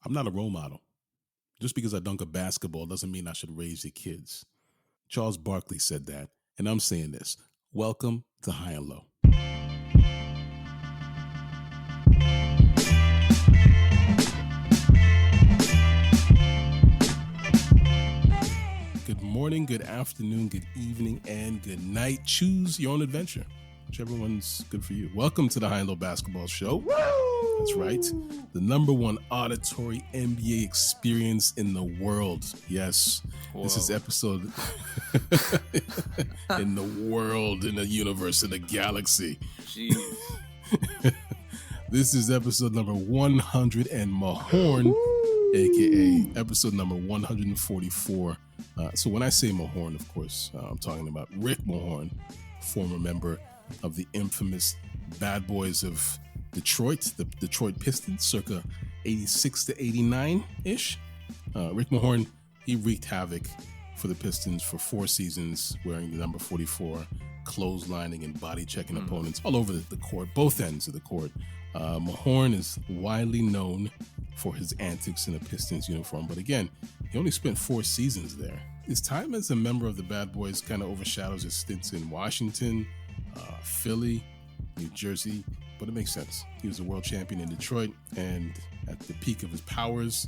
I'm not a role model. Just because I dunk a basketball doesn't mean I should raise your kids. Charles Barkley said that, and I'm saying this. Welcome to High and Low. Good morning, good afternoon, good evening, and good night. Choose your own adventure. Whichever one's good for you. Welcome to the High and Low Basketball Show. Woo! That's right. The number one auditory NBA experience in the world. Yes. Whoa. This is episode in the world, in the universe, in the galaxy. Jeez. This is episode number 100 and Mahorn, aka episode number 144. So when I say Mahorn, of course, I'm talking about Rick Mahorn, former member of the infamous Bad Boys of Detroit, the Detroit Pistons, circa 86 to 89-ish. Rick Mahorn, he wreaked havoc for the Pistons for 4 seasons, wearing the number 44, clotheslining and body checking opponents all over the court, both ends of the court. Mahorn is widely known for his antics in a Pistons uniform, but again, he only spent 4 seasons there. His time as a member of the Bad Boys kind of overshadows his stints in Washington, Philly, New Jersey, but it makes sense. He was a world champion in Detroit, and at the peak of his powers,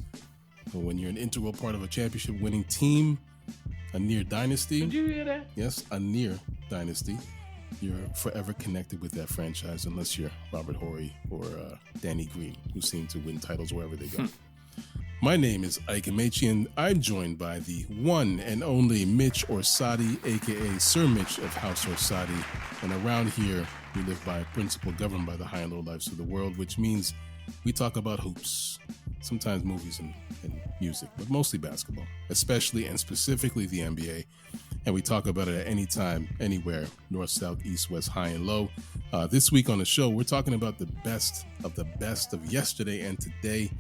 when you're an integral part of a championship winning team, a near dynasty. Did you hear that? Yes, a near dynasty. You're forever connected with that franchise unless you're Robert Horry or Danny Green, who seem to win titles wherever they go. My name is Ike Amaechi, and I'm joined by the one and only Mitch Orsatti, a.k.a. Sir Mitch of House Orsatti. And around here, we live by a principle governed by the high and low lives of the world, which means we talk about hoops, sometimes movies and music, but mostly basketball, especially and specifically the NBA. And we talk about it at any time, anywhere, north, south, east, west, high and low. This week on the show, we're talking about the best of yesterday and today.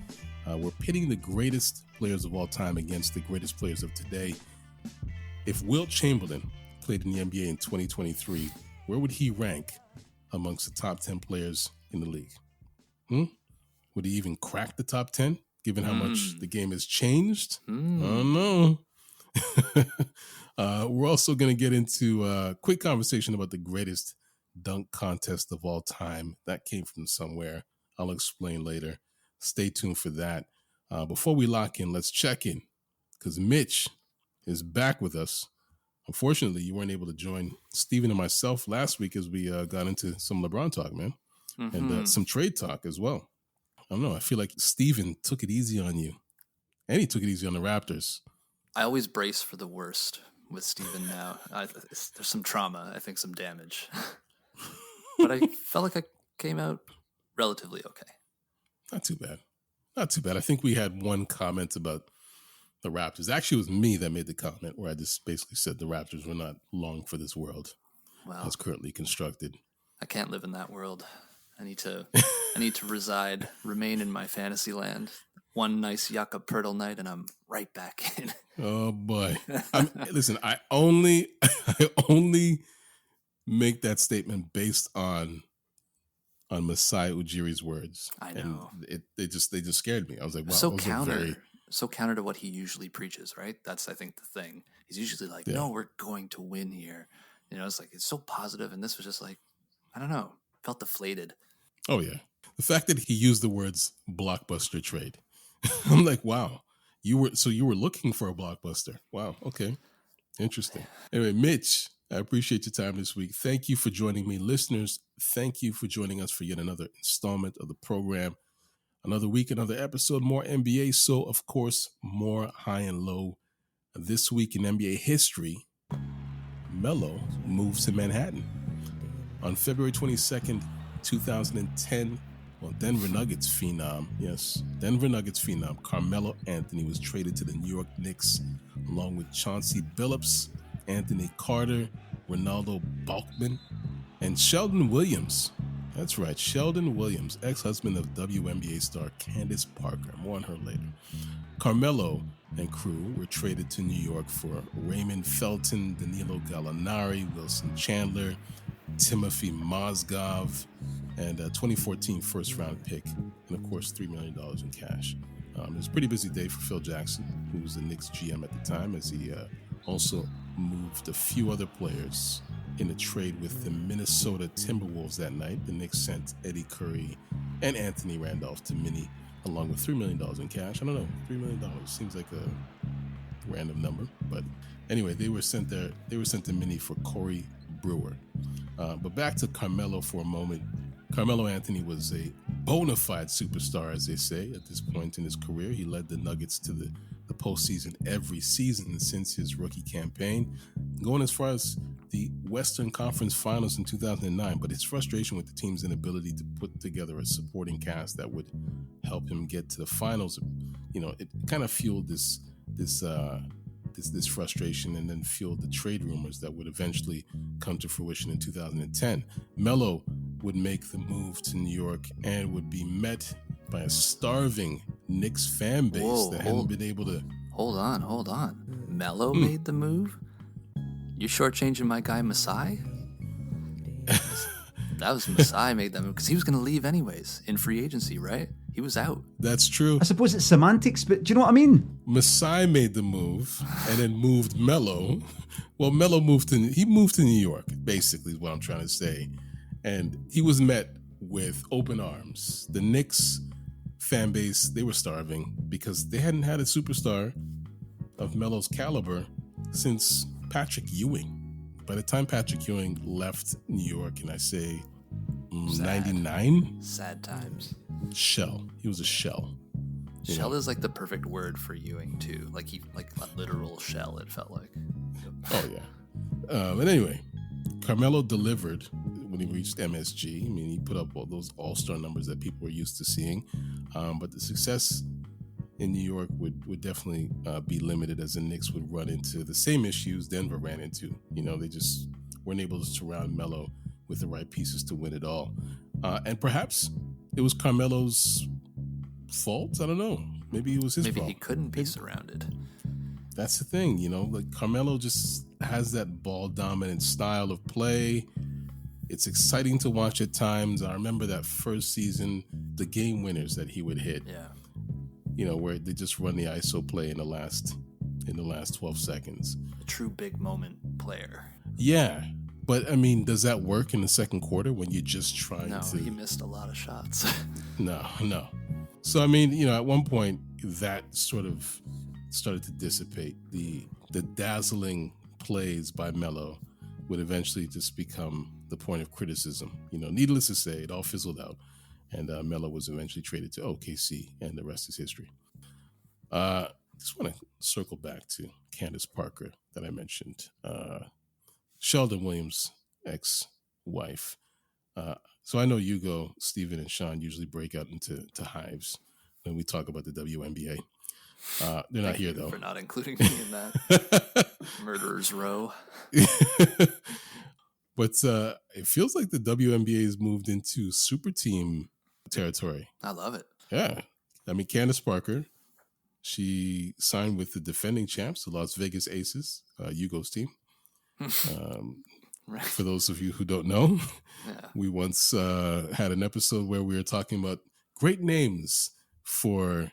We're pitting the greatest players of all time against the greatest players of today. If Wilt Chamberlain played in the NBA in 2023, where would he rank amongst the top 10 players in the league? Would he even crack the top 10, given how much the game has changed? I don't know. We're also going to get into a quick conversation about the greatest dunk contest of all time. That came from somewhere. I'll explain later. Stay tuned for that. Before we lock in, let's check in, because Mitch is back with us. Unfortunately, you weren't able to join Steven and myself last week as we got into some LeBron talk, man, and some trade talk as well. I don't know. I feel like Steven took it easy on you, and he took it easy on the Raptors. I always brace for the worst with Steven now. There's some trauma, I think some damage. But I felt like I came out relatively okay. Not too bad. Not too bad. I think we had one comment about the Raptors. Actually, it was me that made the comment where I just basically said the Raptors were not long for this world as currently constructed. I can't live in that world. I need to remain in my fantasy land. One nice Jakob Poeltl night, and I'm right back in. Oh boy! Listen, I only make that statement based on Masai Ujiri's words. I know. And they just scared me. I was like, wow. So counter to what he usually preaches, right? That's, I think, the thing. He's usually like, no, we're going to win here. You know, it's like, it's so positive, and this was just like, I don't know, felt deflated. Oh yeah. The fact that he used the words blockbuster trade. I'm like, wow, you were looking for a blockbuster. Wow. Okay. Interesting. Anyway, Mitch, I appreciate your time this week. Thank you for joining me. Listeners, thank you for joining us for yet another installment of the program. Another week, another episode, more NBA. So, of course, more high and low. This week in NBA history, Melo moves to Manhattan. On February 22nd, 2010, Denver Nuggets phenom, Carmelo Anthony was traded to the New York Knicks along with Chauncey Billups, Anthony Carter, Ronaldo Balkman, and Sheldon Williams. That's right, Sheldon Williams, ex-husband of WNBA star Candace Parker. More on her later. Carmelo and crew were traded to New York for Raymond Felton, Danilo Gallinari, Wilson Chandler, Timothy Mozgov, and a 2014 first-round pick, and of course $3 million in cash. It was a pretty busy day for Phil Jackson, who was the Knicks GM at the time, as he also moved a few other players in a trade with the Minnesota Timberwolves that night. The Knicks sent Eddie Curry and Anthony Randolph to Minnie, along with $3 million in cash. I don't know, $3 million seems like a random number, but anyway, they were sent there. They were sent to Minnie for Corey Brewer. But back to Carmelo for a moment. Carmelo Anthony was a bona fide superstar, as they say, at this point in his career. He led the Nuggets to the postseason every season since his rookie campaign, going as far as the Western Conference Finals in 2009. But his frustration with the team's inability to put together a supporting cast that would help him get to the finals, it kind of fueled this frustration, and then fueled the trade rumors that would eventually come to fruition in 2010. Melo would make the move to New York and would be met by a starving Knicks fan base that hadn't been able to... Hold on. Melo made the move? You shortchanging my guy Masai? That was Masai made that move, because he was going to leave anyways in free agency, right? He was out. That's true. I suppose it's semantics, but do you know what I mean? Masai made the move and then moved Melo. Well, Melo moved to New York, basically is what I'm trying to say. And he was met with open arms. The Knicks fan base, they were starving because they hadn't had a superstar of Melo's caliber since Patrick Ewing. By the time Patrick Ewing left New York, and I say 99? Sad times. Shell. He was a shell. Shell is like the perfect word for Ewing too. Like a literal shell, it felt like. Oh yeah. But anyway, Carmelo delivered when he reached MSG. I mean, he put up all those all-star numbers that people were used to seeing. But the success in New York would definitely be limited, as the Knicks would run into the same issues Denver ran into. They just weren't able to surround Melo with the right pieces to win it all. And perhaps it was Carmelo's fault. I don't know. Maybe it was his fault. Maybe he couldn't be surrounded. That's the thing, like Carmelo just has that ball dominant style of play. It's exciting to watch at times. I remember that first season, the game winners that he would hit. Yeah. Where they just run the ISO play in the last 12 seconds. A true big moment player. Yeah. But, I mean, does that work in the second quarter when you're just trying to... No, he missed a lot of shots. No. So, I mean, at one point, that sort of started to dissipate. The dazzling plays by Melo would eventually just become the point of criticism. Needless to say, it all fizzled out. And Melo was eventually traded to OKC, and the rest is history. Just want to circle back to Candace Parker that I mentioned. Sheldon Williams' ex-wife. So I know Hugo, Steven, and Sean usually break out into hives when we talk about the WNBA. They're not here, though. For not including me in that murderer's row. But it feels like the WNBA has moved into super team territory. I love it. Yeah. I mean, Candace Parker, she signed with the defending champs, the Las Vegas Aces, Hugo's team. Right. For those of you who don't know, Yeah. we once had an episode where we were talking about great names for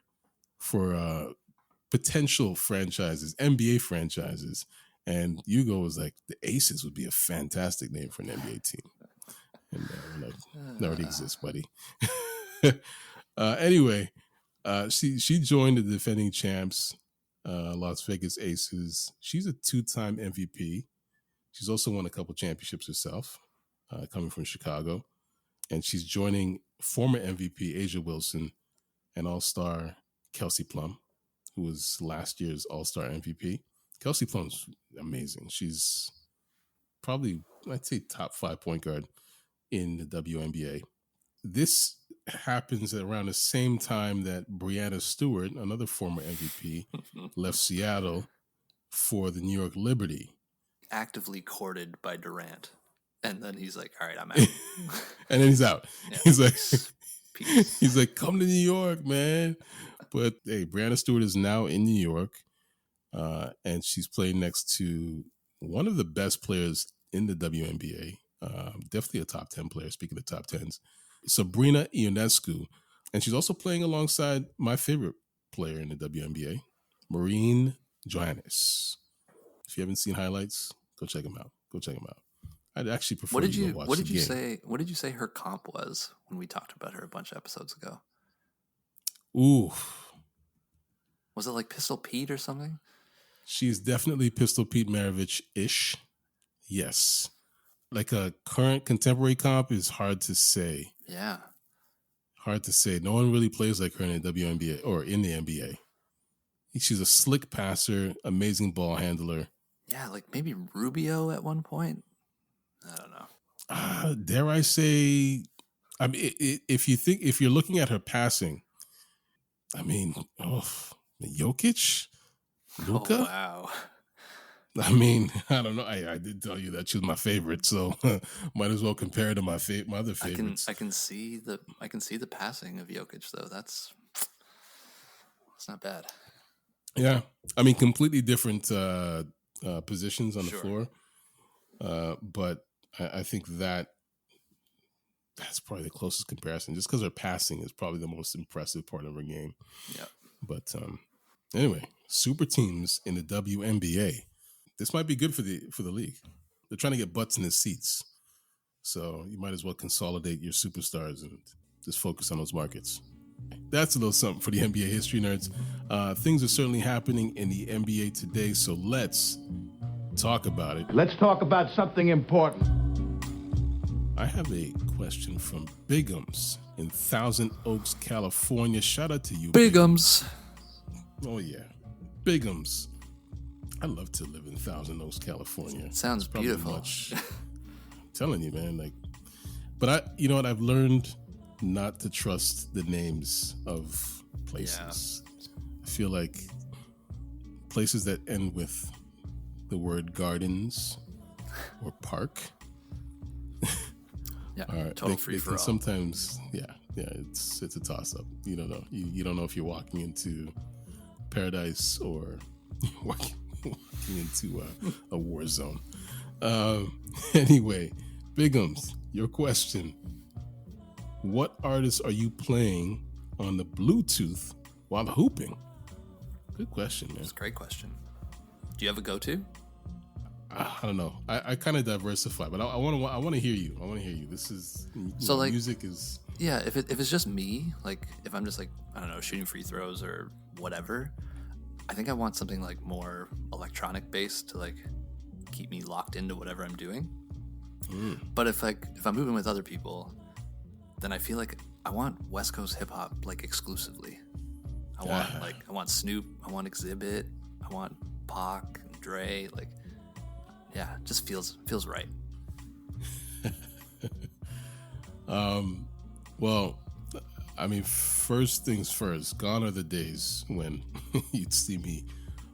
potential franchises, NBA franchises. And Hugo was like, the Aces would be a fantastic name for an NBA team. And we're like, that already exists, buddy. Anyway, she joined the defending champs, Las Vegas Aces. She's a 2-time MVP. She's also won a couple championships herself, coming from Chicago. And she's joining former MVP Asia Wilson and All-Star Kelsey Plum, who was last year's All-Star MVP. Kelsey Plum's amazing. She's probably, I'd say, top 5 point guard in the WNBA. This happens around the same time that Breanna Stewart, another former MVP, left Seattle for the New York Liberty. Actively courted by Durant. And then he's like, all right, I'm out. And then he's out. Yeah, He's like, peace. he's like, come to New York, man. But hey, Breanna Stewart is now in New York. And she's playing next to one of the best players in the WNBA. Definitely a top 10 player, speaking of top 10s. Sabrina Ionescu. And she's also playing alongside my favorite player in the WNBA, Maureen Johannes. If you haven't seen highlights, go check him out. I'd actually prefer you to watch the game. What did you say her comp was when we talked about her a bunch of episodes ago? Ooh. Was it like Pistol Pete or something? She's definitely Pistol Pete Maravich-ish. Yes. Like a current contemporary comp is hard to say. Yeah. Hard to say. No one really plays like her in the WNBA or in the NBA. She's a slick passer, amazing ball handler. Yeah, like maybe Rubio at one point. I don't know. Dare I say? I mean, if you're looking at her passing, I mean, Jokic, Luka. Oh, wow. I mean, I don't know. I did tell you that she was my favorite, so might as well compare her to my other favorites. I can see the passing of Jokic though. That's not bad. Yeah, I mean, completely different positions on the floor, but I think that's probably the closest comparison. Just because her passing is probably the most impressive part of her game. Yeah. But anyway, super teams in the WNBA. This might be good for the league. They're trying to get butts in the seats, so you might as well consolidate your superstars and just focus on those markets. That's a little something for the NBA history nerds. Things are certainly happening in the NBA today, so let's talk about it. Let's talk about something important. I have a question from Bigums in Thousand Oaks, California. Shout out to you, Bigums. Oh yeah, Bigums. I'd love to live in Thousand Oaks, California. Sounds beautiful. I'm telling you, man. But you know what? I've learned not to trust the names of places. Yeah. I feel like places that end with the word gardens or park. Yeah, total free for all. Sometimes, it's a toss up. You don't know. You don't know if you're walking into paradise or walking into a war zone. Anyway, Bigums, your question. What artists are you playing on the Bluetooth while hooping? Good question, man. That's a great question. Do you have a go-to? I don't know. I kind of diversify, but I want to hear you. I want to hear you. This is so like music is. Yeah, if it's just me, like if I'm just like I don't know shooting free throws or whatever, I think I want something like more electronic based to like keep me locked into whatever I'm doing. But if I'm moving with other people, then I feel like I want West Coast hip hop like exclusively. I want Snoop, I want Exhibit, I want Pac, and Dre, like yeah, it just feels right. Well, I mean, first things first, gone are the days when you'd see me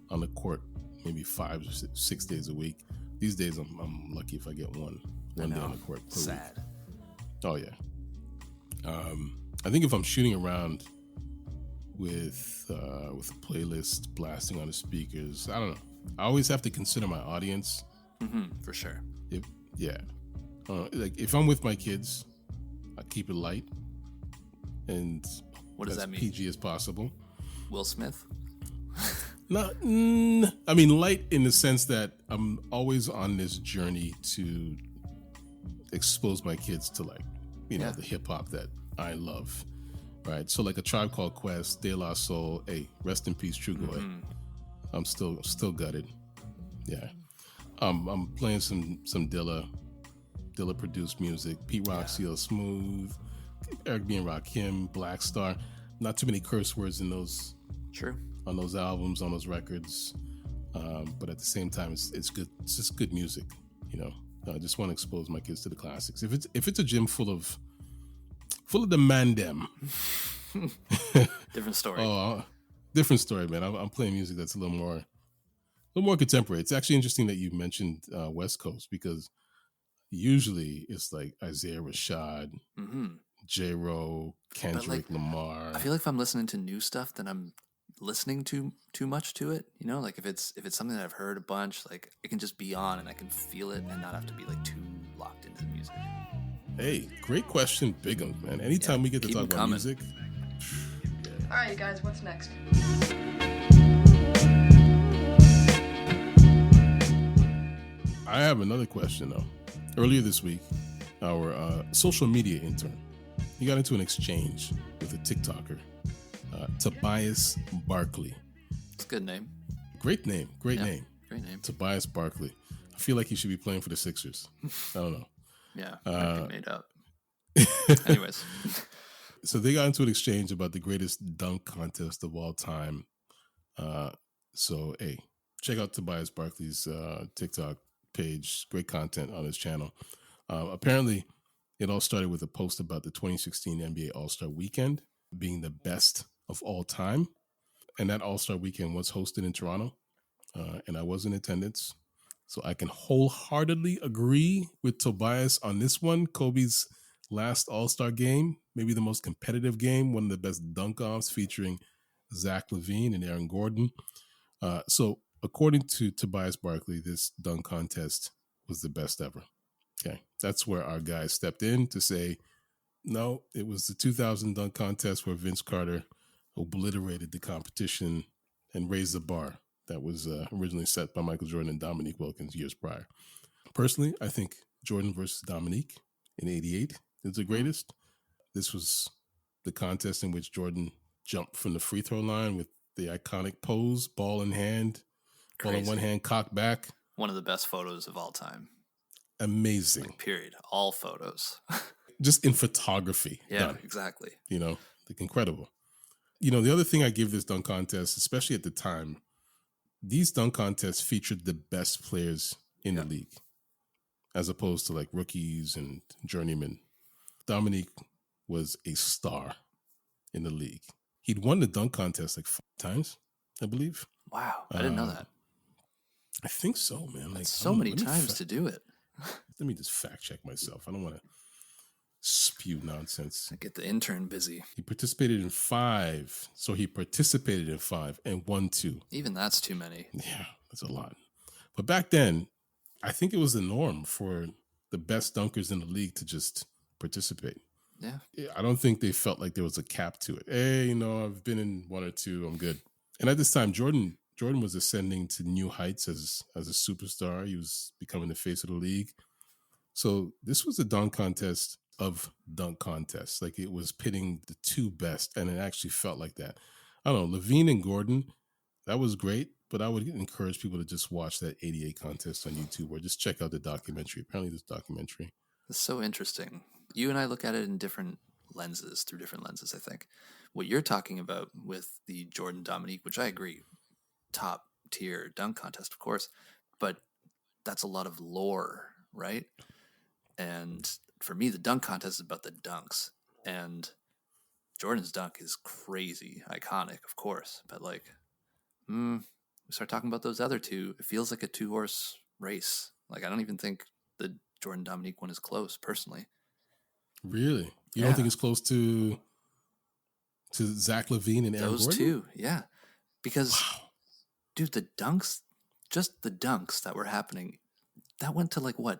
on the court maybe 5 or 6 days a week. These days, I'm lucky if I get one day on the court per Sad. week. Oh, yeah. I think if I'm shooting around with a playlist blasting on the speakers, I don't know. I always have to consider my audience. For sure. Like if I'm with my kids, I keep it light and what does that mean? PG as possible. Will Smith? I mean light in the sense that I'm always on this journey to expose my kids to like, the hip hop that I love. Right. So like A Tribe Called Quest, De La Soul, hey, rest in peace, True Goy. I'm still gutted. Yeah. I'm playing some Dilla produced music, Pete Rock, CL Smooth, Eric B. and Rakim, Black Star. Not too many curse words in those. True. On those albums, on those records, but at the same time, it's good. It's just good music, I just want to expose my kids to the classics. If it's a gym full of the mandem, different story. Different story, man. I'm playing music that's a little more contemporary. It's actually interesting that you mentioned West Coast because usually it's like Isaiah Rashad, J-Ro, Kendrick Lamar. I feel like if I'm listening to new stuff, then I'm listening too much to it. Like if it's something that I've heard a bunch, like it can just be on and I can feel it and not have to be like too locked into the music. Hey, great question, Bigums, man. Anytime we get to talk about music, All right, you guys, what's next? I have another question, though. Earlier this week, our social media intern, he got into an exchange with a TikToker, Tobias Barkley. It's a good name. Great name. Great Yeah, name. Great name. Tobias Barkley. I feel like he should be playing for the Sixers. I don't know. Yeah, might be made up. Anyways. So they got into an exchange about the greatest dunk contest of all time. So, hey, check out Tobias Barkley's TikTok page. Great content on his channel. Apparently, it all started with a post about the 2016 NBA All-Star Weekend being the best of all time. And that All-Star Weekend was hosted in Toronto. And I was in attendance. So I can wholeheartedly agree with Tobias on this one. Kobe's last All-Star game, maybe the most competitive game, one of the best dunk-offs featuring Zach LaVine and Aaron Gordon. So according to Tobias Barkley, this dunk contest was the best ever. Okay, that's where our guy stepped in to say, no, it was the 2000 dunk contest where Vince Carter obliterated the competition and raised the bar that was originally set by Michael Jordan and Dominique Wilkins years prior. Personally, I think Jordan versus Dominique in '88 is the greatest. This was the contest in which Jordan jumped from the free throw line with the iconic pose, ball in hand, ball in one hand, cocked back. One of the best photos of all time. Amazing. Like, period. All photos. Just in photography. Yeah, done. exactly. You know, like incredible. You know, the other thing I give this dunk contest, especially at the time, these dunk contests featured the best players in the league, as opposed to like rookies and journeymen. Dominique was a star in the league. He'd won the dunk contest like 5 times, I believe. Wow, I didn't know that. I think so, man. Like that's so many times to do it. Let me just fact check myself. I don't want to spew nonsense. I get the intern busy. He participated in 5. So he participated in 5 and won 2. Even that's too many. Yeah, that's a lot. But back then, I think it was the norm for the best dunkers in the league to just participate. Yeah. I don't think they felt like there was a cap to it. Hey, you know, I've been in 1 or 2. I'm good. And at this time, Jordan was ascending to new heights as a superstar. He was becoming the face of the league. So this was a dunk contest of dunk contests. Like it was pitting the 2 best, and it actually felt like that. I don't know, LaVine and Gordon, that was great, but I would encourage people to just watch that '88 contest on YouTube or just check out the documentary. Apparently this documentary. It's so interesting. You and I look at it in different lenses, through different lenses, I think. What you're talking about with the Jordan Dominique, which I agree, top tier dunk contest, of course, but that's a lot of lore, right? And for me, the dunk contest is about the dunks, and Jordan's dunk is crazy, iconic, of course, but like, we start talking about those other 2, it feels like a 2-horse race. Like, I don't even think the Jordan Dominique one is close, personally. Really? You don't think it's close to Zach LaVine and Aaron Those Gordon? 2, yeah. Because, dude, the dunks, just the dunks that were happening, that went to like what,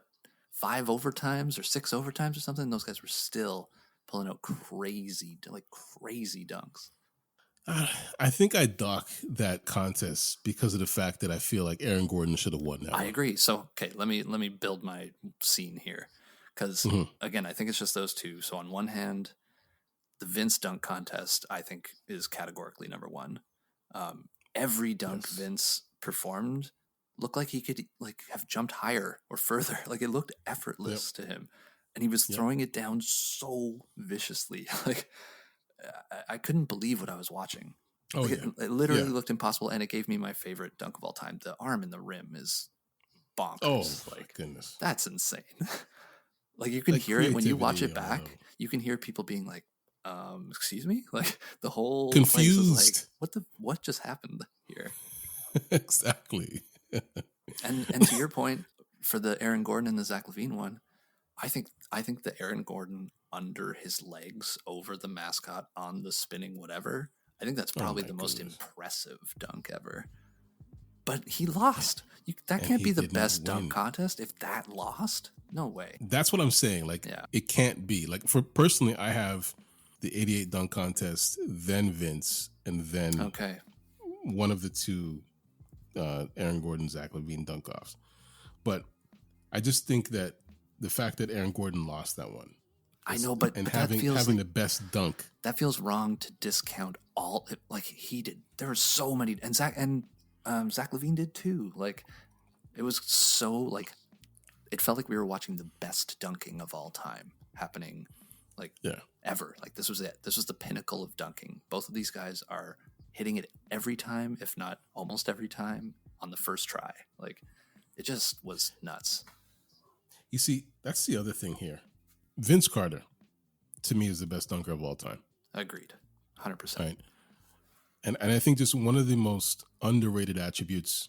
5 overtimes or 6 overtimes or something? Those guys were still pulling out crazy dunks. I think I dock that contest because of the fact that I feel like Aaron Gordon should have won that. I agree. So, okay, let me build my scene here. Because, again, I think it's just those 2. So on one hand, the Vince dunk contest, I think, is categorically number 1. Every dunk Vince performed looked like he could like have jumped higher or further. Like it looked effortless to him. And he was throwing it down so viciously. Like I couldn't believe what I was watching. Oh, like, it literally looked impossible, and it gave me my favorite dunk of all time. The arm in the rim is bonkers. Oh, like, goodness. That's insane. Like you can hear it when you watch it back. You can hear people being like, excuse me? Like the whole confused. Place is like, what just happened here? Exactly. and to your point, for the Aaron Gordon and the Zach LaVine one, I think the Aaron Gordon under his legs over the mascot on the spinning whatever, I think that's probably the most impressive dunk ever. But he lost. That can't be the best dunk contest if that lost. No way. That's what I'm saying. Like, it can't be. Like, for personally, I have the 88 dunk contest, then Vince, and then one of the two, Aaron Gordon, Zach LaVine dunk-offs. But I just think that the fact that Aaron Gordon lost that one, I know, but having the best dunk, that feels wrong to discount all like he did. There were so many, and Zach LaVine did too. Like it was so like it felt like we were watching the best dunking of all time happening, like ever. Like this was it. This was the pinnacle of dunking. Both of these guys are hitting it every time, if not almost every time, on the first try. Like it just was nuts. You see, that's the other thing here. Vince Carter, to me, is the best dunker of all time. Agreed. 100%. Right. And I think just one of the most underrated attributes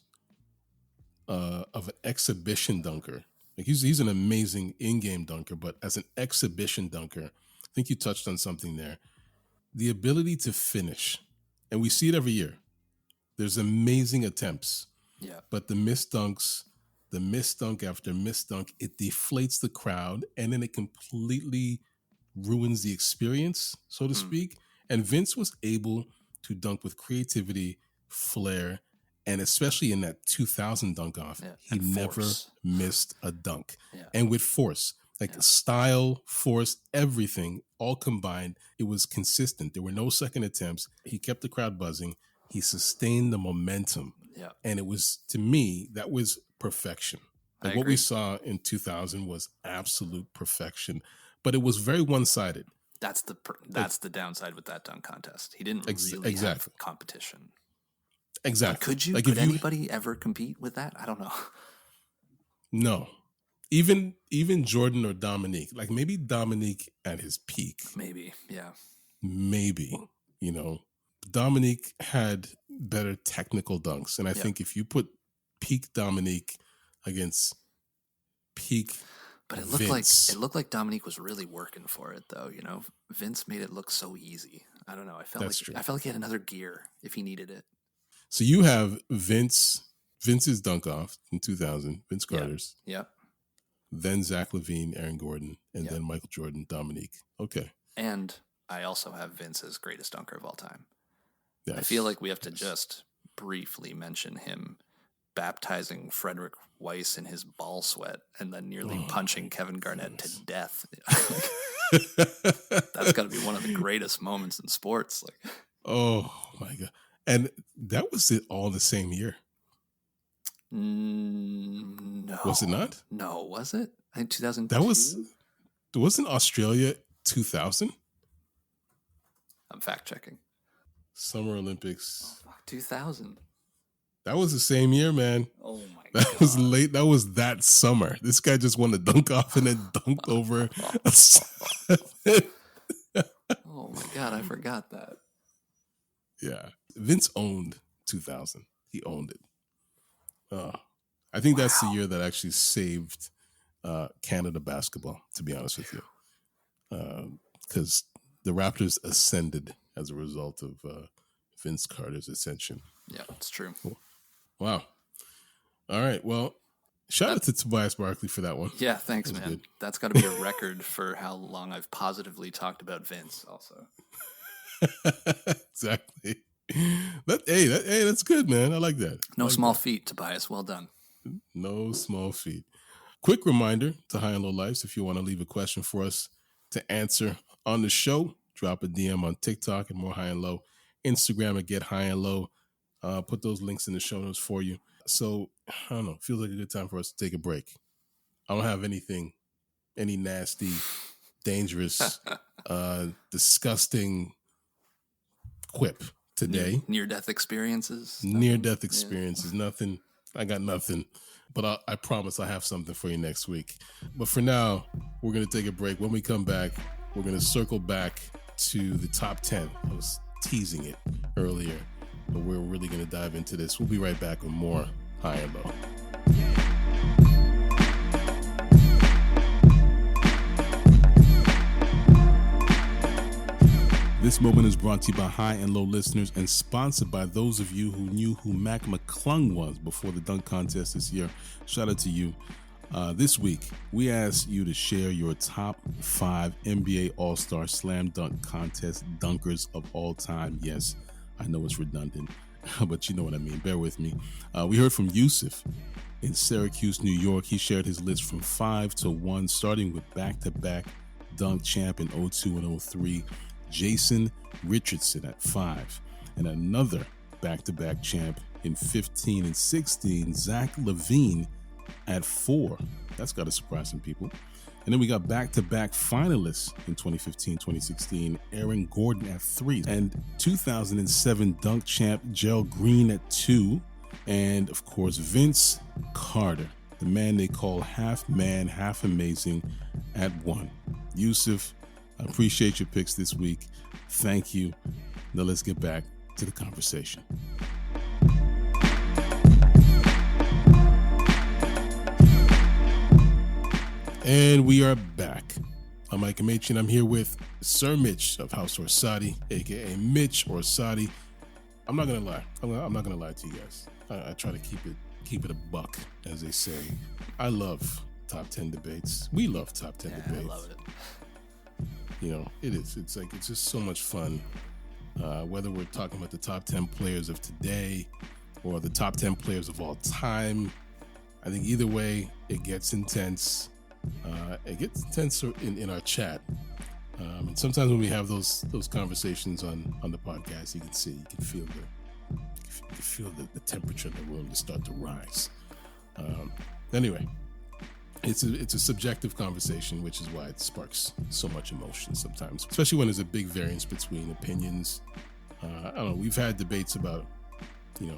of an exhibition dunker. Like he's an amazing in-game dunker, but as an exhibition dunker, I think you touched on something there. The ability to finish. And we see it every year. There's amazing attempts. Yeah. But the missed dunks, the missed dunk after missed dunk, it deflates the crowd and then it completely ruins the experience, so to speak. And Vince was able to dunk with creativity, flair, and especially in that 2000 dunk off, he never missed a dunk. Yeah. And with force, like style, force, everything all combined, it was consistent. There were no second attempts. He kept the crowd buzzing. He sustained the momentum. Yeah. And it was, to me, that was perfection. Like what we saw in 2000 was absolute perfection, but it was very one-sided. That's the downside with that dunk contest. He didn't really have competition. Exactly. Like could anybody ever compete with that? I don't know. No. Even Jordan or Dominique. Like maybe Dominique at his peak. Maybe, yeah. Maybe, you know. Dominique had better technical dunks. And I think if you put peak Dominique against peak But it looked like Dominique was really working for it though, you know. Vince made it look so easy. I don't know. I felt like he had another gear if he needed it. So you have Vince's dunk off in 2000, Vince Carter's. Yeah. Then Zach LaVine, Aaron Gordon, and then Michael Jordan, Dominique. Okay. And I also have Vince's greatest dunker of all time. Yes. I feel like we have to just briefly mention him baptizing Frederick Weiss in his ball sweat and then nearly punching Kevin Garnett to death. That's got to be one of the greatest moments in sports. Like, oh my God. And that was it all the same year. No. Was it not? No, was it? I think 2002. Wasn't Australia 2000? I'm fact checking. Summer Olympics. 2000. That was the same year, man. Oh my God. That was late. That was that summer. This guy just won a dunk off and then dunked over. Oh my God, I forgot that. Yeah. Vince owned 2000. He owned it. I think that's the year that actually saved Canada basketball, to be honest with you. Because the Raptors ascended as a result of Vince Carter's ascension. Yeah, it's true. Wow. All right. Well, shout out to Tobias Barkley for that one. Yeah, thanks, man. Good. That's got to be a record for how long I've positively talked about Vince also. Exactly. That's good, man. I like that. No small feat, Tobias. Well done. No small feat. Quick reminder to High and Low Lives, if you want to leave a question for us to answer on the show, drop a DM on TikTok and More High and Low, Instagram at Get High and Low. Put those links in the show notes for you. So, I don't know, feels like a good time for us to take a break. I don't have any nasty, dangerous, disgusting quip today. Near-death experiences? Near-death experiences. Yeah. Nothing. I got nothing. But I promise I have something for you next week. But for now, we're going to take a break. When we come back, we're going to circle back to the top 10. I was teasing it earlier, but we're really going to dive into this. We'll be right back with more High and Low. This moment is brought to you by High and Low listeners and sponsored by those of you who knew who Mac McClung was before the dunk contest this year. Shout out to you. This week, we asked you to share your top 5 NBA All-Star Slam Dunk Contest dunkers of all time. Yes, I know it's redundant, but you know what I mean. Bear with me. We heard from Yusuf in Syracuse, New York. He shared his list from 5 to 1, starting with back-to-back dunk champ in 02 and 03, Jason Richardson at 5, and another back-to-back champ in 15 and 16, Zach LaVine at 4. That's got to surprise some people. And then we got back-to-back finalists in 2015, 2016, Aaron Gordon at 3, and 2007 dunk champ Gerald Green at 2, and of course Vince Carter, the man they call half man, half amazing, at 1. Yusuf, I appreciate your picks this week. Thank you. Now let's get back to the conversation. And we are back. I'm Ike Amaechi, and I'm here with Sir Mitch of House Orsatti, aka Mitch Orsatti. I'm not gonna lie. I'm not gonna lie to you guys. I try to keep it a buck, as they say. I love top 10 debates. We love top 10 debates. I love it. You know, it is. It's just so much fun. Whether we're talking about the top 10 players of today or the top 10 players of all time, I think either way, it gets intense. It gets intense in our chat. And sometimes when we have those conversations on the podcast, you can feel the temperature in the room to start to rise. Anyway, it's a subjective conversation, which is why it sparks so much emotion sometimes, especially when there's a big variance between opinions. I don't know. We've had debates about,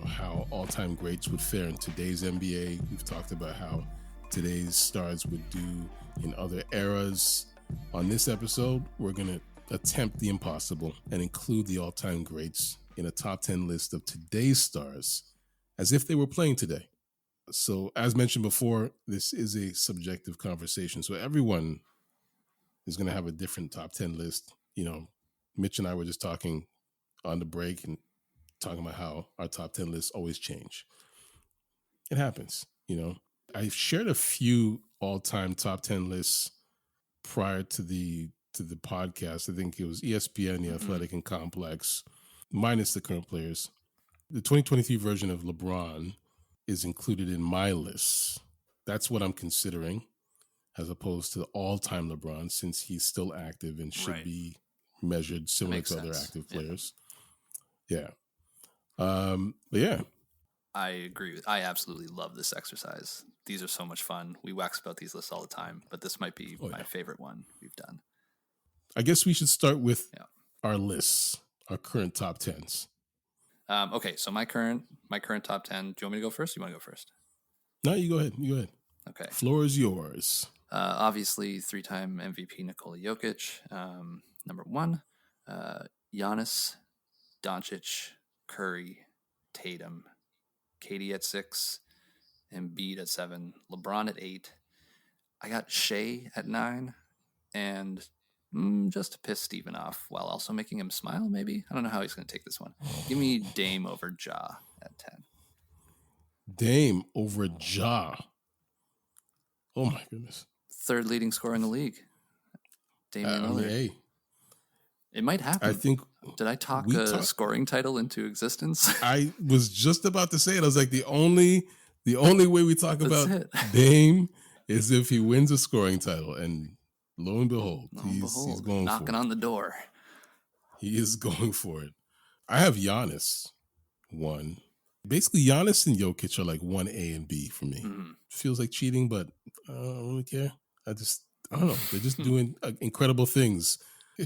how all-time greats would fare in today's NBA. We've talked about how today's stars would do in other eras. On this episode, we're going to attempt the impossible and include the all-time greats in a top 10 list of today's stars as if they were playing today. So as mentioned before, this is a subjective conversation. So everyone is going to have a different top 10 list. Mitch and I were just talking on the break and talking about how our top 10 lists always change. It happens, I shared a few all-time top 10 lists prior to the podcast. I think it was ESPN, The Athletic, and Complex, minus the current players. The 2023 version of LeBron is included in my list. That's what I'm considering, as opposed to the all-time LeBron, since he's still active and should be measured similar to other active players. Yeah. But yeah. I agree. I absolutely love this exercise. These are so much fun. We wax about these lists all the time, but this might be my favorite one we've done. I guess we should start with our lists, our current top 10s. Okay, so my current top 10. Do you want me to go first? Or you want to go first? No, you go ahead. Okay. Floor is yours. Obviously, 3-time MVP Nikola Jokic. Number 1, Giannis, Doncic, Curry, Tatum, KD at 6, Embiid at 7, LeBron at 8. I got Shea at 9, and just to piss Steven off while also making him smile, maybe? I don't know how he's going to take this one. Give me Dame over Ja at 10. Dame over Ja. Oh, my goodness. Third leading scorer in the league. Damian Lillard. It might happen. I think. Did I talk a scoring title into existence? I was just about to say it. I was like, the only way we talk about Dame is if he wins a scoring title, and lo and behold, he's going knocking on the door. He is going for it. I have Giannis 1. Basically, Giannis and Jokic are like 1A and B for me. Mm-hmm. Feels like cheating, but I don't really care. I don't know. They're just doing incredible things.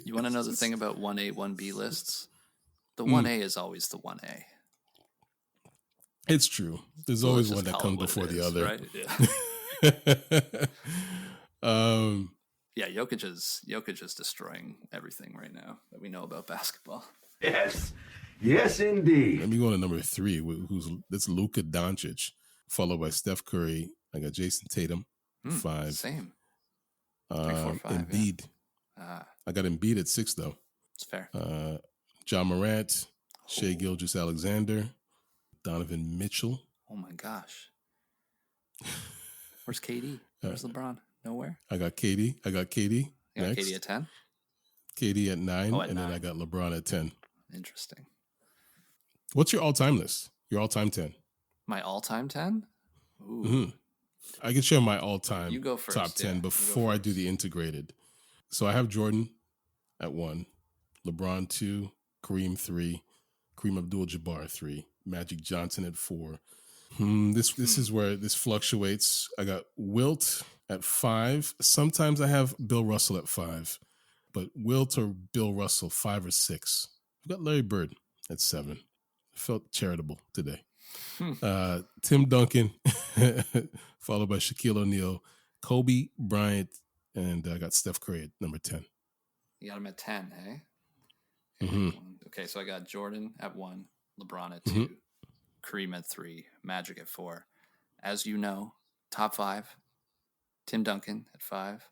You want to know the thing about 1A, 1B lists? The 1A is always the 1A. It's true. There's always one that comes before the other. Right? Yeah. Jokic is destroying everything right now that we know about basketball. Yes, indeed. Let me go to number 3, that's Luka Doncic, followed by Steph Curry. I got Jason Tatum, 5. Same. 3, 4, 5. Embiid. Yeah. I got Embiid at 6, though. It's fair. John Morant, Shai Gilgeous-Alexander, Donovan Mitchell. Oh my gosh. Where's KD? Where's LeBron? Nowhere? I got Katie. You got Next. Katie at 10? Katie at 9. At and 9. then I got LeBron at 10. Interesting. What's your all-time list? Your all-time 10? My all-time 10? Ooh. Mm-hmm. I can share my all-time You go first, top 10 before I do the integrated. So I have Jordan at 1, LeBron 2, Kareem 3, Kareem Abdul-Jabbar 3, Magic Johnson at 4. This is where this fluctuates. I got Wilt at 5. Sometimes I have Bill Russell at 5, but Wilt or Bill Russell 5 or 6. I've got Larry Bird at 7. I felt charitable today. Tim Duncan, followed by Shaquille O'Neal, Kobe Bryant, and I got Steph Curry at number 10. You got him at 10, eh? Mm-hmm. Okay, so I got Jordan at 1, LeBron at 2, Kareem at 3, Magic at 4. As you know, top 5, Tim Duncan at 5.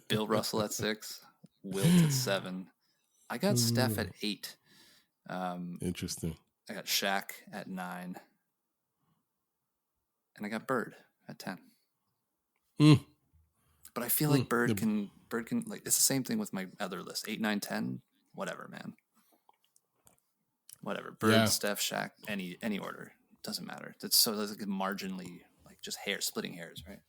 Bill Russell at 6, Wilt at 7. I got Steph at 8. Interesting. I got Shaq at 9. And I got Bird at 10. But I feel like Bird can like, it's the same thing with my other list. 8, 9, 10, whatever, man. Whatever. Bird, Steph, Shaq, any order. Doesn't matter. That's like marginally, like, just splitting hairs, right?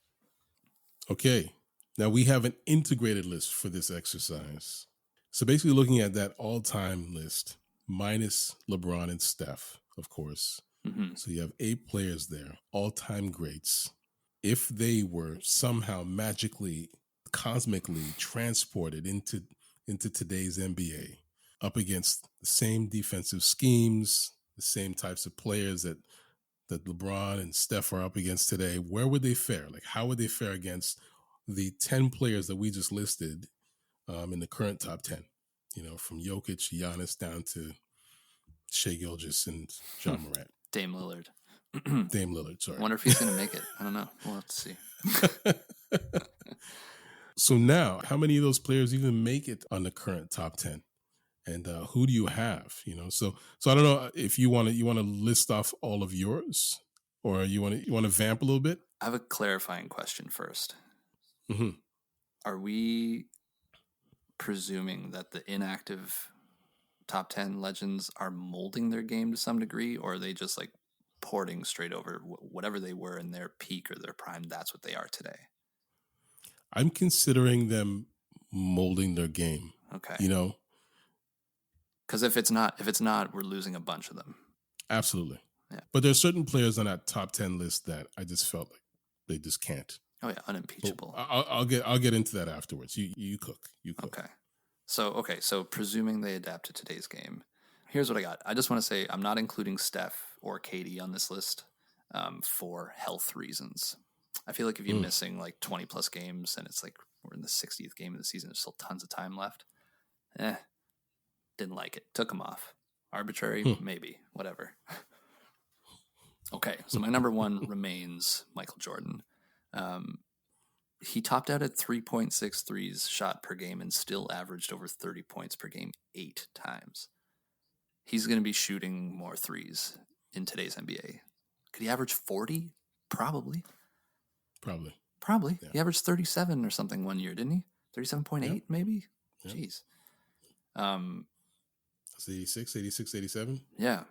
Okay. Now we have an integrated list for this exercise. So basically looking at that all-time list, minus LeBron and Steph, of course. Mm-hmm. So you have 8 players there, all-time greats. If they were somehow magically, cosmically transported into today's NBA, up against the same defensive schemes, the same types of players that LeBron and Steph are up against today, where would they fare? Like, how would they fare against the 10 players that we just listed in the current top 10? You know, from Jokic, Giannis, down to Shai Gilgeous and John Morant. Dame Lillard. Dame Lillard, sorry. I wonder if he's going to make it. I don't know. We'll have to see. So now, how many of those players even make it on the current top 10? And who do you have? You know, so I don't know if you want to list off all of yours, or you want to vamp a little bit. I have a clarifying question first. Mm-hmm. Are we presuming that the inactive top 10 legends are molding their game to some degree, or are they just like porting straight over whatever they were in their peak or their prime? That's what they are today. I'm considering them molding their game. Okay. You know, because if it's not, we're losing a bunch of them. Absolutely. Yeah. But there are certain players on that top 10 list that I just felt like they just can't. Oh yeah, unimpeachable. I'll get into that afterwards. You cook. Okay. So presuming they adapt to today's game, here's what I got. I just want to say I'm not including Steph or Katie on this list for health reasons. I feel like if you're missing like 20 plus games and it's like we're in the 60th game of the season, there's still tons of time left. Didn't like it. Took him off. Arbitrary, maybe, whatever. Okay, so my number 1 remains Michael Jordan. He topped out at 3.6 threes shot per game and still averaged over 30 points per game 8 times. He's going to be shooting more threes in today's NBA. Could he average 40? Probably. Yeah. He averaged 37 or something one year, didn't he? 37.8 maybe? Yep. Jeez. It's 86, 87? Yeah.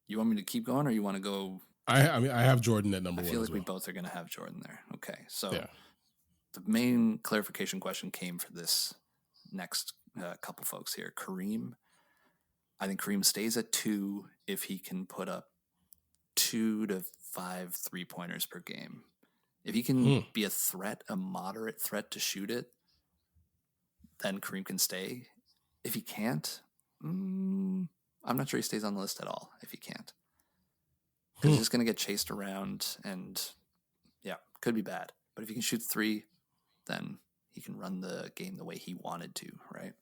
You want me to keep going or you want to go? I mean, I have Jordan at number 1 I feel like we both are going to have Jordan there. Okay. So the main clarification question came for this next couple folks here. Kareem. I think Kareem stays at 2 if he can put up 2 to 5 3-pointers per game. If he can be a moderate threat to shoot it, then Kareem can stay. If he can't, I'm not sure he stays on the list at all if he can't. Because he's just going to get chased around and, could be bad. But if he can shoot 3, then he can run the game the way he wanted to, right?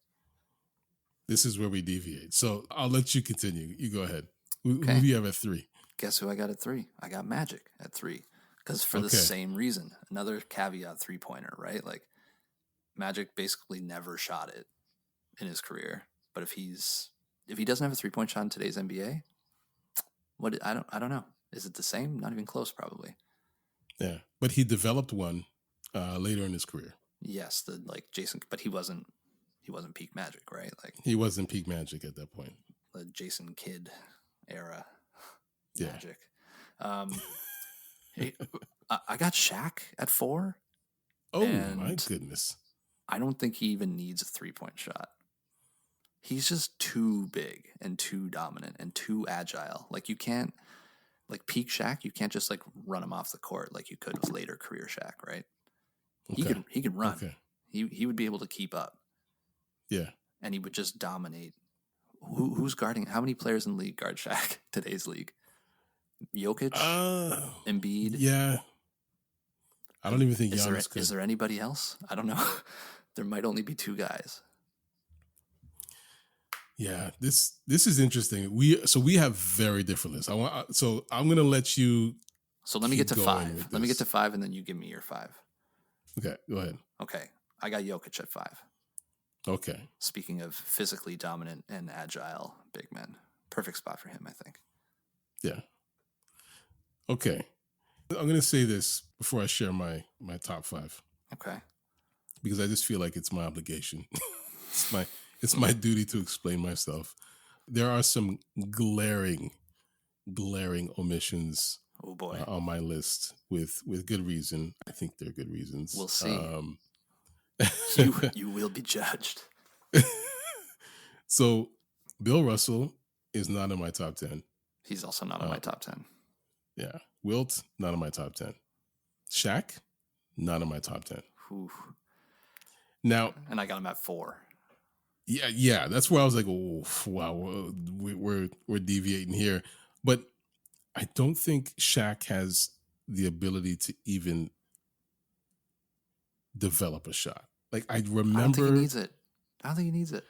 This is where we deviate. So I'll let you continue. You go ahead. Who do you have at 3? Guess who I got at 3? I got Magic at 3. Because for the same reason. Another caveat 3-pointer, right? Like, Magic basically never shot it in his career. But if he doesn't have a 3-point shot in today's NBA, I don't know. Is it the same? Not even close, probably. Yeah, but he developed one later in his career. Yes, the like Jason, but he wasn't peak Magic, right? Like He wasn't peak Magic at that point. the Jason Kidd era Yeah. Magic. Hey, I got Shaq at 4. Oh and my goodness! I don't think he even needs a 3-point shot. He's just too big and too dominant and too agile. Like you can't, like peak Shaq, you can't just like run him off the court like you could with later career Shaq, right? Okay. He could run. Okay. He would be able to keep up. Yeah. And he would just dominate. Who's guarding? How many players in the league guard Shaq? Today's league? Jokic, Embiid. Yeah. I don't even think Giannis could. Is there anybody else? I don't know. There might only be 2 guys. Yeah, this is interesting. We have very different lists. I'm gonna let you. So let me get to 5. Let me get to 5, and then you give me your 5. Okay, go ahead. Okay, I got Jokic at 5. Okay. Speaking of physically dominant and agile big men, perfect spot for him, I think. Yeah. Okay. I'm going to say this before I share my top 5 Okay. because I just feel like it's my obligation. it's my duty to explain myself. There are some glaring omissions Oh boy. on my list with good reason. I think they're good reasons. We'll see. You will be judged. So Bill Russell is not in my top 10. He's also not in my top 10. Yeah. Wilt, not in my top 10. Shaq, not in my top 10. Oof. Now, and I got him at 4. Yeah. That's where I was like, oh, wow, we're deviating here. But I don't think Shaq has the ability to even develop a shot. Like I remember, I don't think he needs it.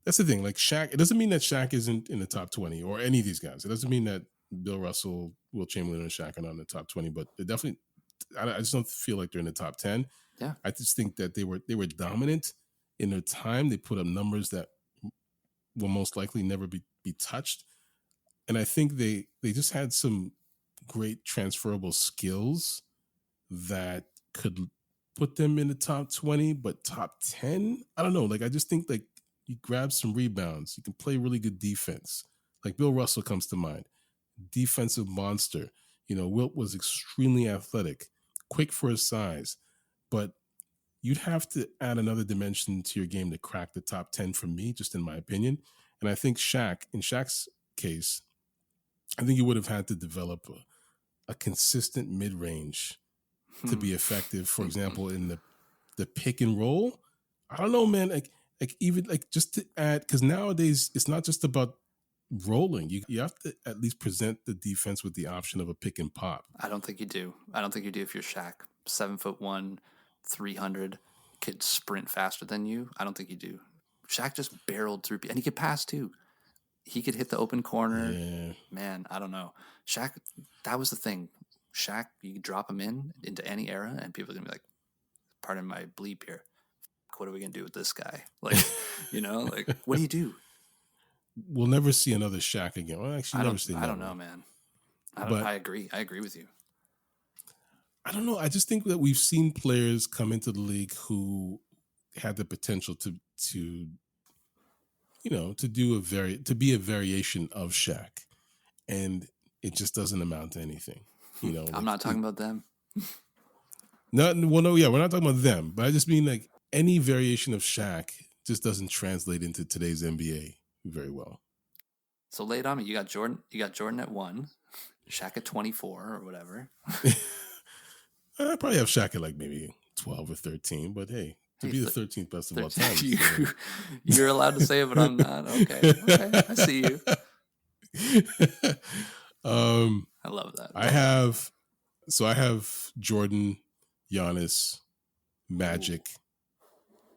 That's the thing. Like Shaq, it doesn't mean that Shaq isn't in the top 20 or any of these guys. It doesn't mean that Bill Russell, Will Chamberlain, and Shaq are not in the top 20. But they definitely, I just don't feel like they're in the top 10. Yeah, I just think that they were dominant in their time. They put up numbers that will most likely never be touched. And I think they just had some great transferable skills that could put them in the top 20, but top 10, I don't know. Like, I just think like you grab some rebounds, you can play really good defense. Like Bill Russell comes to mind, defensive monster. Wilt was extremely athletic, quick for his size, but you'd have to add another dimension to your game to crack the top 10 for me, just in my opinion. And I think in Shaq's case, I think you would have had to develop a consistent mid-range to be effective. For example, in the pick and roll, I don't know, man. Like even like just to add, because nowadays it's not just about rolling. You have to at least present the defense with the option of a pick and pop. I don't think you do. If you're Shaq, 7'1", 300, could sprint faster than you. I don't think you do. Shaq just barreled through, and he could pass too. He could hit the open corner. Yeah. Man, I don't know. Shaq, that was the thing. Shaq, you could drop him into any era, and people are going to be like, pardon my bleep here, what are we going to do with this guy? Like, like, what do you do? We'll never see another Shaq again. Well, actually, I don't know, man. I agree. I agree with you. I don't know. I just think that we've seen players come into the league who had the potential to be a variation of Shaq, and it just doesn't amount to anything. I'm not talking about them. We're not talking about them, but I just mean like any variation of Shaq just doesn't translate into today's NBA very well. So lay it on me. You got Jordan at 1, Shaq at 24 or whatever. I probably have Shaq at like maybe 12 or 13, but hey, be the 13th best of all time. You're allowed to say it, but I'm not. Okay, I see you. I love that. I have Jordan, Giannis, Magic,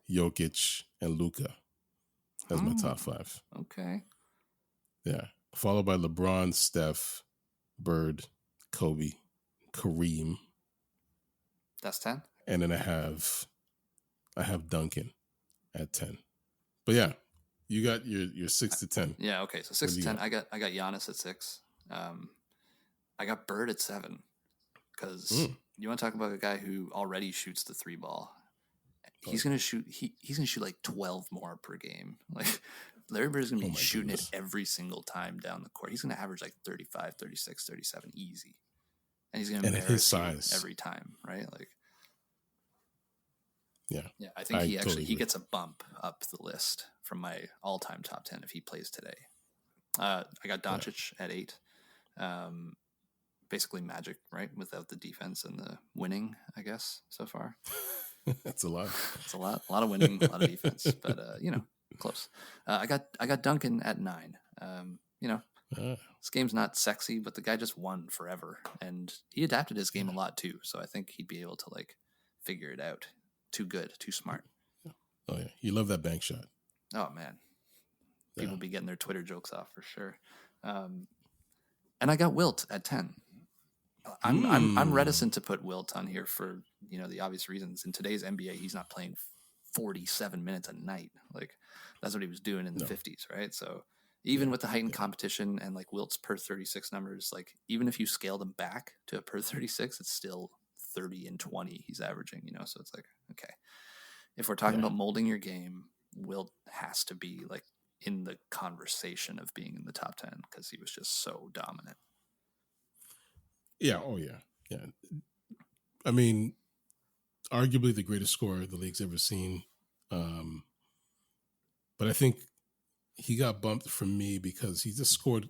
Jokic, and Luka as my top 5. Okay. Yeah. Followed by LeBron, Steph, Bird, Kobe, Kareem. That's 10. And then I have Duncan at 10. But yeah, you got your 6 to 10. Yeah, okay. So 6 to 10. I got Giannis at 6. I got Bird at 7 because you want to talk about a guy who already shoots the 3 ball. He's gonna shoot. He's gonna shoot like 12 more per game. Like Larry Bird's gonna be shooting it every single time down the court. He's gonna average like 35, 36, 37 easy, and he's gonna embarrass his size every time, right? Like, yeah. I think he gets a bump up the list from my all-time top 10 if he plays today. I got Doncic at 8. Basically Magic, right? Without the defense and the winning, I guess, so far. That's a lot. It's a lot of winning, a lot of defense, but close. I got Duncan at 9. This game's not sexy, but the guy just won forever, and he adapted his game a lot too. So I think he'd be able to like figure it out. Too good, too smart. Oh yeah, you love that bank shot. Oh man, people be getting their Twitter jokes off for sure. And I got Wilt at 10. I'm reticent to put Wilt on here for the obvious reasons. In today's NBA, he's not playing 47 minutes a night. Like that's what he was doing in the 50s, right? So even with the heightened competition and like Wilt's per 36 numbers, like even if you scale them back to a per 36, it's still 30 and 20 he's averaging. So it's like, okay, if we're talking about molding your game, Wilt has to be like in the conversation of being in the top 10 because he was just so dominant. Yeah. Oh, yeah. Yeah. I mean, arguably the greatest scorer the league's ever seen. But I think he got bumped from me because he scored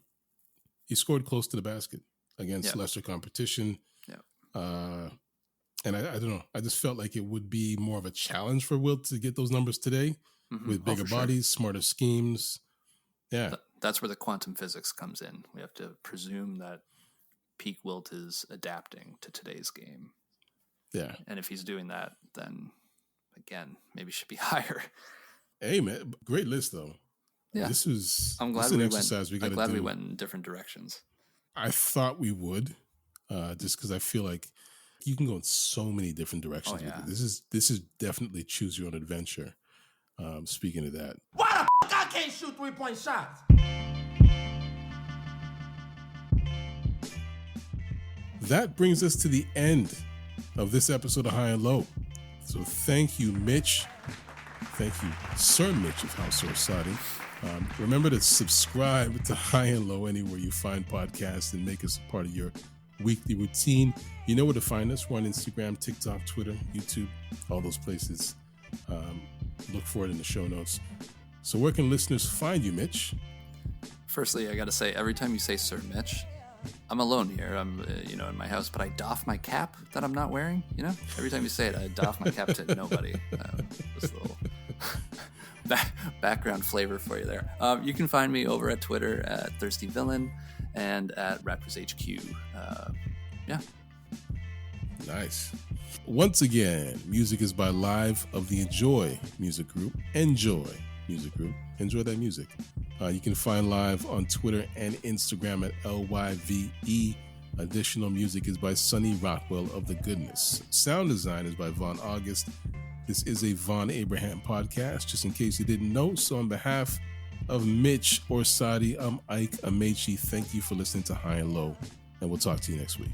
close to the basket against lesser competition. Yeah. And I don't know. I just felt like it would be more of a challenge for Wilt to get those numbers today with bigger bodies, smarter schemes. Yeah. That's where the quantum physics comes in. We have to presume that peak Wilt is adapting to today's game. Yeah. And if he's doing that, then again, maybe should be higher. Hey man, great list though. Yeah. I'm glad we went in different directions. I thought we would, just because I feel like you can go in so many different directions. Oh, yeah. With it. This is definitely choose your own adventure. Speaking of that. Why the fuck I can't shoot 3-point shots? That brings us to the end of this episode of High and Low. So thank you, Mitch. Thank you, Sir Mitch of House Orsatti. Remember to subscribe to High and Low anywhere you find podcasts and make us a part of your weekly routine. You know where to find us. We're on Instagram, TikTok, Twitter, YouTube, all those places. Look for it in the show notes. So where can listeners find you, Mitch? Firstly, I got to say, every time you say Sir Mitch, I'm alone here. I'm, in my house, but I doff my cap that I'm not wearing. Every time you say it, I doff my cap to nobody. Just a little background flavor for you there. You can find me over at Twitter at Thirsty Villain and at Raptors HQ. Yeah. Nice. Once again, music is by Live of the Enjoy Music Group. Enjoy Music Group. Enjoy that music. You can find Live on Twitter and Instagram at LYVE. Additional music is by Sonny Rockwell of The Goodness. Sound design is by Vonn+Abrahamm. This is a Vonn+Abrahamm podcast, just in case you didn't know. So on behalf of Mitch Orsatti, I'm Ike Amaechi. Thank you for listening to High and Low, and we'll talk to you next week.